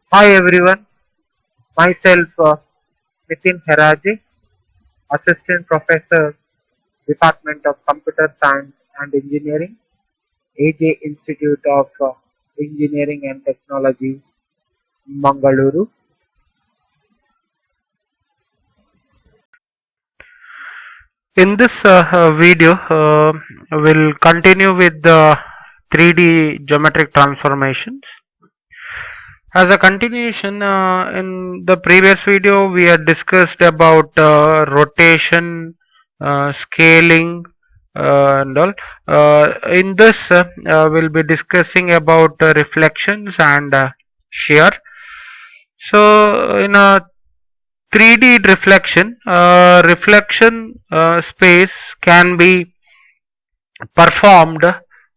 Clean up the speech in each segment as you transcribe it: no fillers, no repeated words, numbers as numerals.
Hi everyone, myself Nitin Heraji, Assistant Professor, Department of Computer Science and Engineering, AJ Institute of Engineering and Technology, Mangaluru. In this video, we'll continue with the 3D geometric transformations. As a continuation, in the previous video, we had discussed about rotation, scaling, and all. In this, we'll be discussing about reflections and shear. So, in a 3D reflection, reflection space can be performed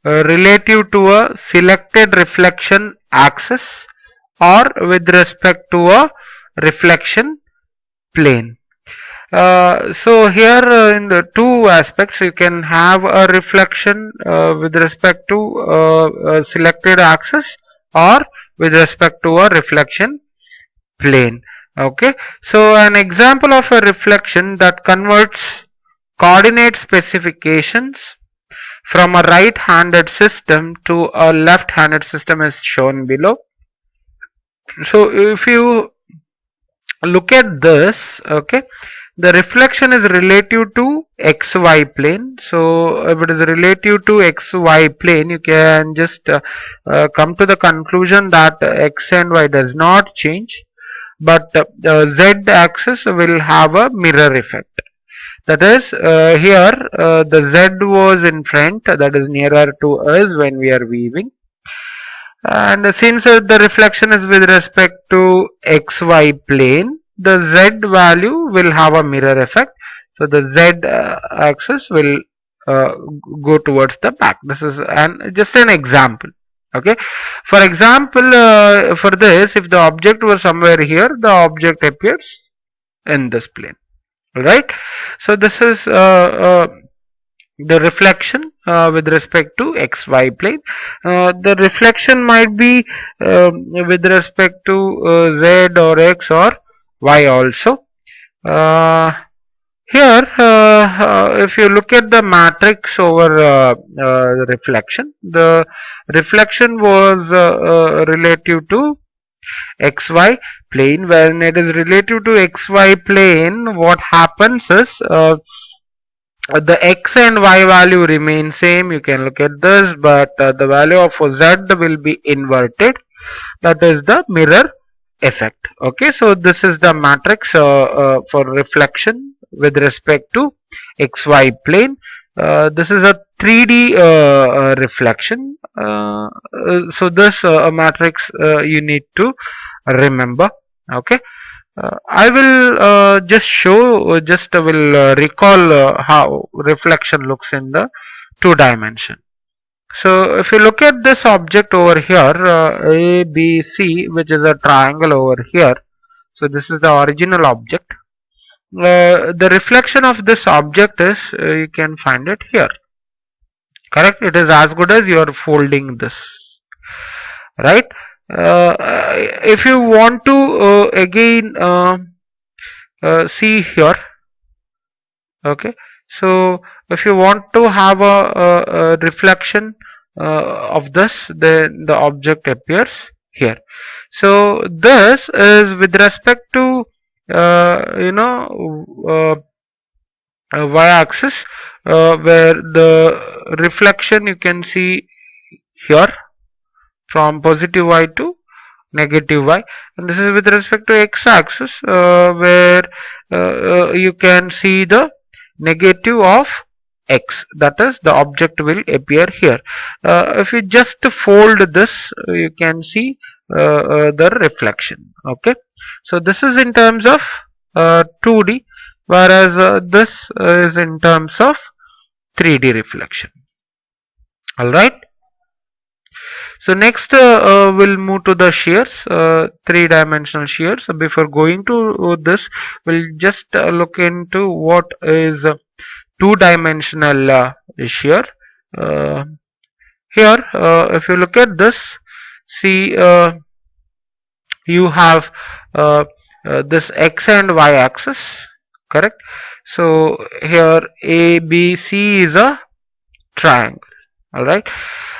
relative to a selected reflection axis or with respect to a reflection plane. So here in the two aspects you can have a reflection with respect to a selected axis or with respect to a reflection plane. Okay, so an example of a reflection that converts coordinate specifications from a right-handed system to a left-handed system is shown below. So if you look at this, okay, the reflection is relative to xy plane. So if it is relative to xy plane, you can just come to the conclusion that x and y does not change, but the z axis will have a mirror effect. That is, here the z was in front, that is nearer to us when we are weaving, and since the reflection is with respect to xy plane, the z value will have a mirror effect. So the z axis will uh, go towards the back. This is just an example. Okay. For example, for this, if the object was somewhere here, the object appears in this plane. Right. So this is the reflection with respect to xy plane. The reflection might be with respect to z or x or y also. Uh, Here, if you look at the matrix over the reflection was relative to xy plane. When it is relative to xy plane, what happens is the x and y value remain same. You can look at this, but the value of z will be inverted. That is the mirror effect. Okay, so this is the matrix for reflection with respect to xy plane. This is a 3D reflection. So this matrix you need to remember. Okay. I will just show, just will recall how reflection looks in the two dimension. So if you look at this object over here, A, B, C, which is a triangle over here. So this is the original object. The reflection of this object is, you can find it here. Correct? It is as good as you are folding this. Right? If you want to again see here, okay, so if you want to have a reflection of this, then the object appears here. So this is with respect to y-axis, where the reflection you can see here from positive y to negative y, and this is with respect to x-axis, where you can see the negative of x, that is the object will appear here. If you just fold this, you can see the reflection. Okay, so this is in terms of 2D, whereas this is in terms of 3D reflection. All right. So next we'll move to the shears, three-dimensional shears. So before going to this, we'll just look into what is two-dimensional shear. Uh, Here, if you look at this, see you have this x and y axis, correct? So here ABC is a triangle. Alright.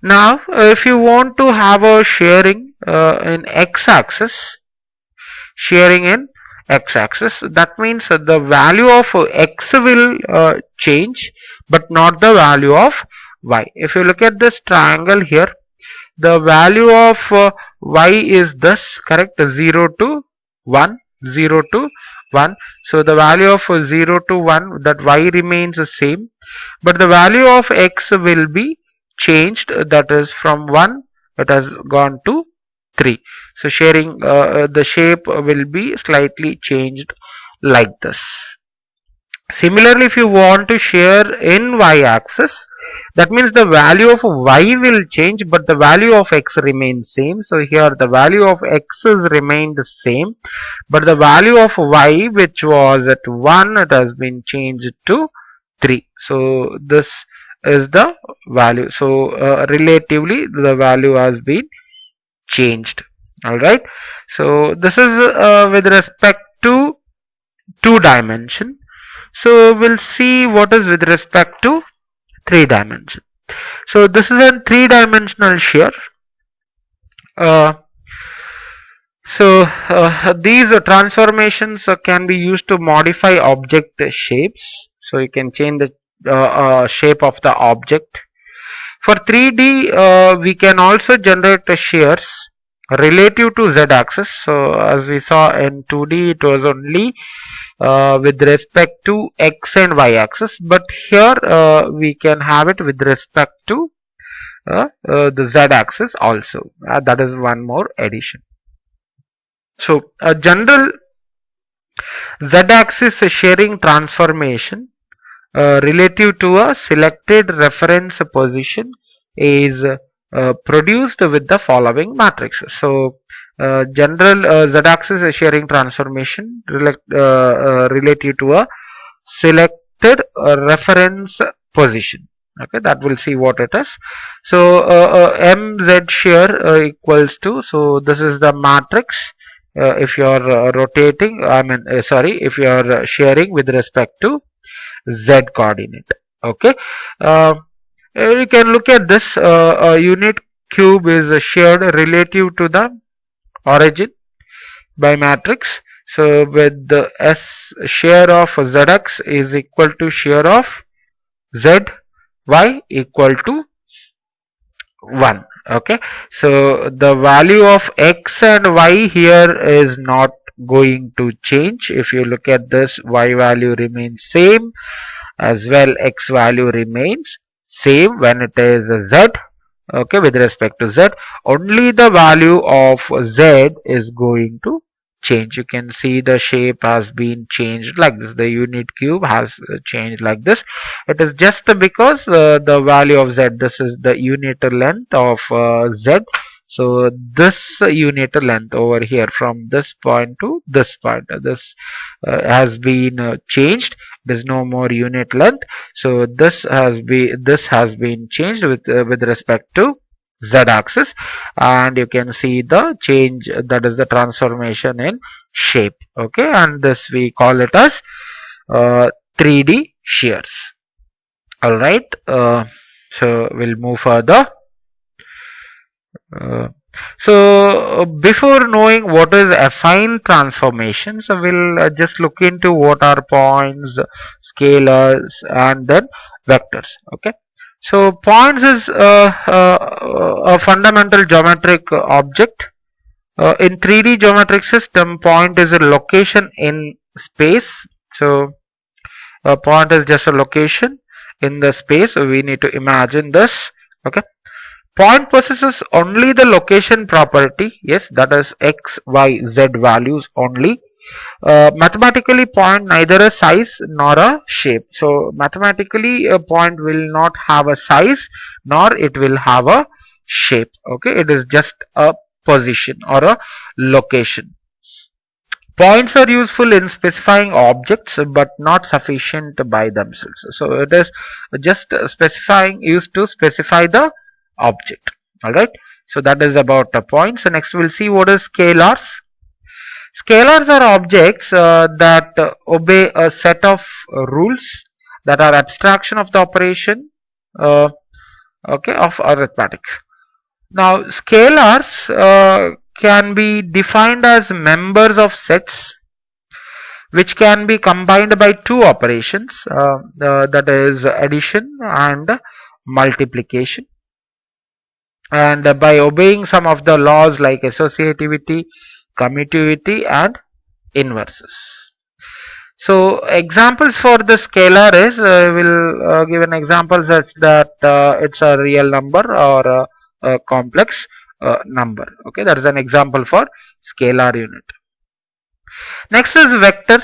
Now if you want to have a sharing in x-axis, sharing in x-axis, that means the value of x will change but not the value of y. If you look at this triangle here, the value of y is this, correct? 0 to 1, 0 to 1. So the value of 0 to 1, that y remains the same, but the value of x will be changed, that is from 1 it has gone to 3. So sharing the shape will be slightly changed like this. Similarly, if you want to share in y-axis, that means the value of y will change but the value of x remains same. So here the value of x is remained the same, but the value of y, which was at 1, it has been changed to 3. So this is the value. So relatively the value has been changed. Alright. So this is with respect to 2 dimension. So we'll see what is with respect to 3 dimension. So this is a 3-dimensional shear. These transformations can be used to modify object shapes. So you can change the shape of the object. For 3D, we can also generate shears relative to z-axis. So as we saw in 2D, it was only with respect to x and y axis, but here we can have it with respect to the z axis also. That is one more addition. So a general z axis shearing transformation relative to a selected reference position is produced with the following matrices. So general z-axis shearing transformation relative to a selected reference position. Okay, that will see what it is. So mz shear equals to, so this is the matrix if you are rotating, if you are shearing with respect to z coordinate. Okay, you can look at this. A unit cube is shared relative to the origin by matrix. So with the s share of zx is equal to share of z y equal to 1. Okay, so the value of x and y here is not going to change. If you look at this, y value remains same, as well x value remains same when it is z. Okay, with respect to z, only the value of z is going to change. You can see the shape has been changed like this. The unit cube has changed like this. It is just because the value of z, this is the unit length of z. So this unit length over here from this point to this point, this has been changed. There's no more unit length. So this has been changed with respect to z-axis, and you can see the change, that is the transformation in shape. Okay, and this we call it as 3D shears. All right. So we'll move further. So before knowing what is affine transformation, so we'll just look into what are points, scalars, and then vectors. Okay, so points is a fundamental geometric object. In 3D geometric system, point is a location in space. So a point is just a location in the space. So we need to imagine this. Okay, point possesses only the location property. Yes, that is x, y, z values only. Mathematically, point neither a size nor a shape. So mathematically, a point will not have a size nor it will have a shape. Okay, it is just a position or a location. Points are useful in specifying objects but not sufficient by themselves. So it is just used to specify the object. Alright, so that is about the points. So next we'll see what is scalars. Scalars are objects that obey a set of rules that are abstraction of the operation uh, okay, of arithmetic. Now, scalars can be defined as members of sets which can be combined by two operations, that is addition and multiplication, and by obeying some of the laws like associativity, commutativity, and inverses. So examples for the scalar is, will give an example such that it's a real number or a complex number. Okay, that is an example for scalar unit. Next is vector.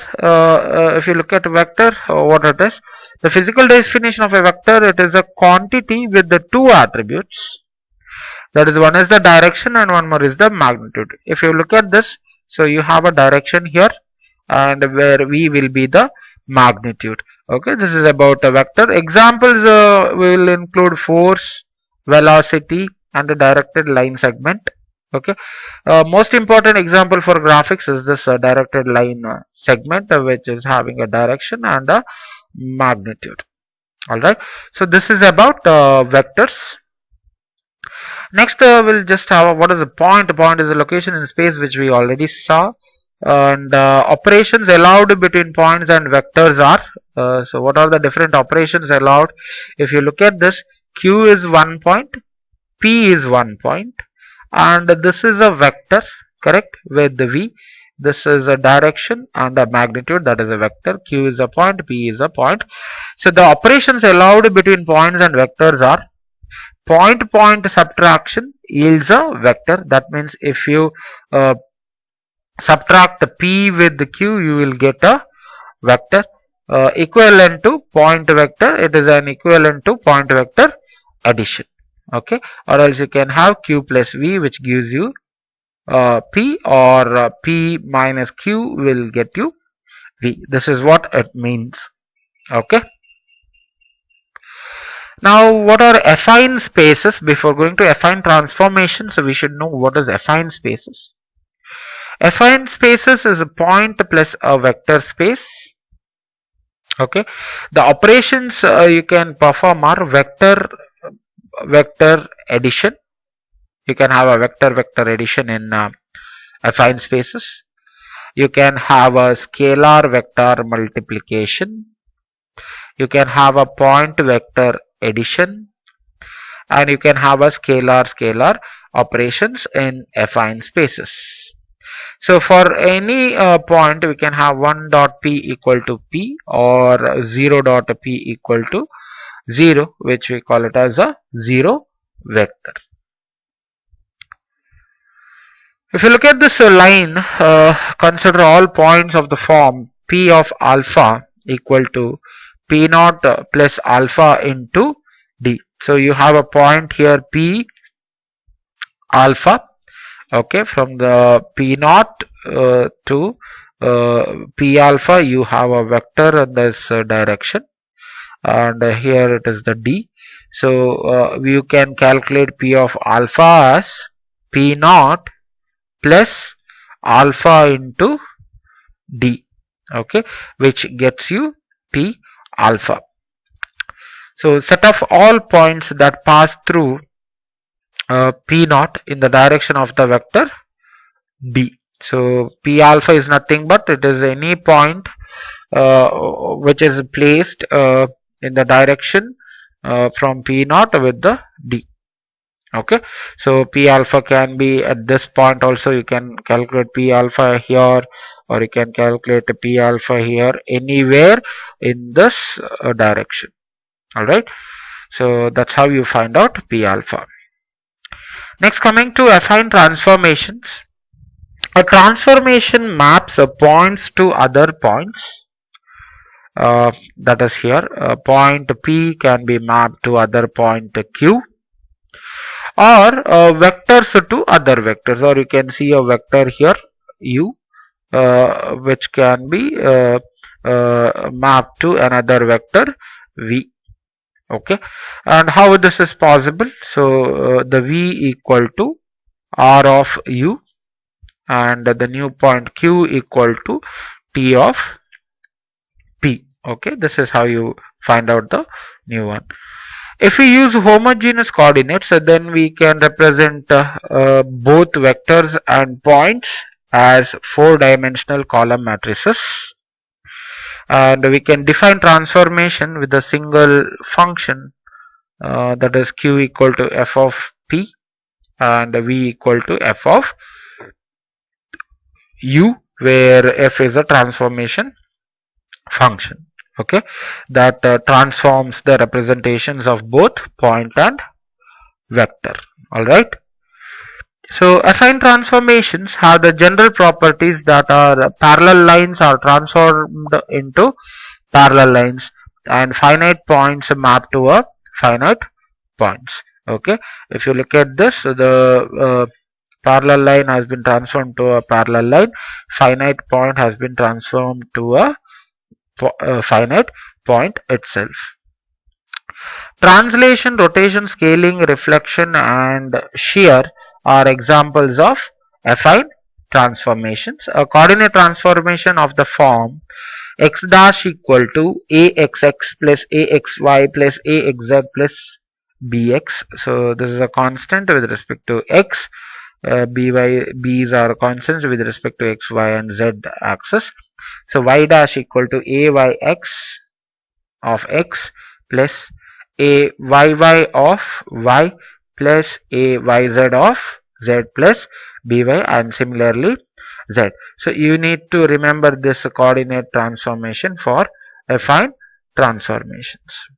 If you look at vector, what it is, the physical definition of a vector, it is a quantity with the two attributes. That is, one is the direction and one more is the magnitude. If you look at this, so you have a direction here and where v will be the magnitude. Okay, this is about a vector. Examples will include force, velocity, and a directed line segment. Okay, most important example for graphics is this directed line segment, which is having a direction and a magnitude. All right, so this is about vectors. Next, we'll just have what is a point. A point is a location in space, which we already saw. And operations allowed between points and vectors are, so what are the different operations allowed? If you look at this, q is 1 point, p is 1 point, and this is a vector, correct, with the v. This is a direction and a magnitude, that is a vector. Q is a point, p is a point. So the operations allowed between points and vectors are point subtraction yields a vector. That means if you subtract p with the q, you will get a vector. Equivalent to point vector, it is an equivalent to point vector addition. Okay, or else you can have q plus v, which gives you p, or p minus q will get you v. This is what it means. Okay. Now, what are affine spaces? Before going to affine transformations, we should know what is affine spaces. Affine spaces is a point plus a vector space. Okay, the operations you can perform are vector addition. You can have a vector addition in affine spaces. You can have a scalar vector multiplication. You can have a point vector addition, and you can have a scalar operations in affine spaces. So for any point, we can have 1 dot p equal to p, or 0 dot p equal to 0, which we call it as a 0 vector. If you look at this line, consider all points of the form p of alpha equal to p naught plus alpha into d. So you have a point here p alpha. Okay, from the p naught to p alpha, you have a vector in this direction, and here it is the d. So you can calculate p of alpha as p naught plus alpha into d. Okay, which gets you p alpha. So set of all points that pass through p naught in the direction of the vector d. So p alpha is nothing but it is any point which is placed in the direction from p naught with the d. Okay, so p alpha can be at this point also. You can calculate p alpha here, or you can calculate p alpha here, anywhere in this direction. All right, so that's how you find out p alpha. Next, coming to affine transformations. A transformation maps points to other points. That is here, point p can be mapped to other point q, or vectors to other vectors, or you can see a vector here u, which can be mapped to another vector v. Okay, and how this is possible? So the v equal to r of u, and the new point Q equal to T of P. Okay, this is how you find out the new one. If we use homogeneous coordinates, then we can represent both vectors and points as four-dimensional column matrices, and we can define transformation with a single function, that is Q equal to f of P and V equal to f of U, where f is a transformation function. Okay, that transforms the representations of both point and vector. All right. So affine transformations have the general properties that are parallel lines are transformed into parallel lines and finite points map to a finite points. Okay, if you look at this, the parallel line has been transformed to a parallel line, finite point has been transformed to a finite point itself. Translation, rotation, scaling, reflection, and shear are examples of affine transformations. A coordinate transformation of the form x dash equal to axx plus axy plus axz plus bx. So this is a constant with respect to x. B's are constants with respect to x, y, and z axis. So y dash equal to ayx of x plus a yy of y plus a yz of z plus by, and similarly z. So you need to remember this coordinate transformation for affine transformations.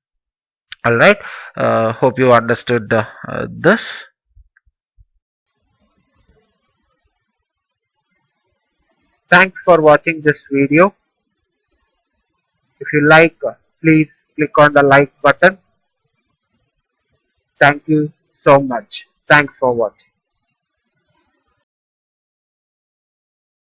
Alright, hope you understood this. Thanks for watching this video. If you like, please click on the like button. Thank you so much. Thanks for watching.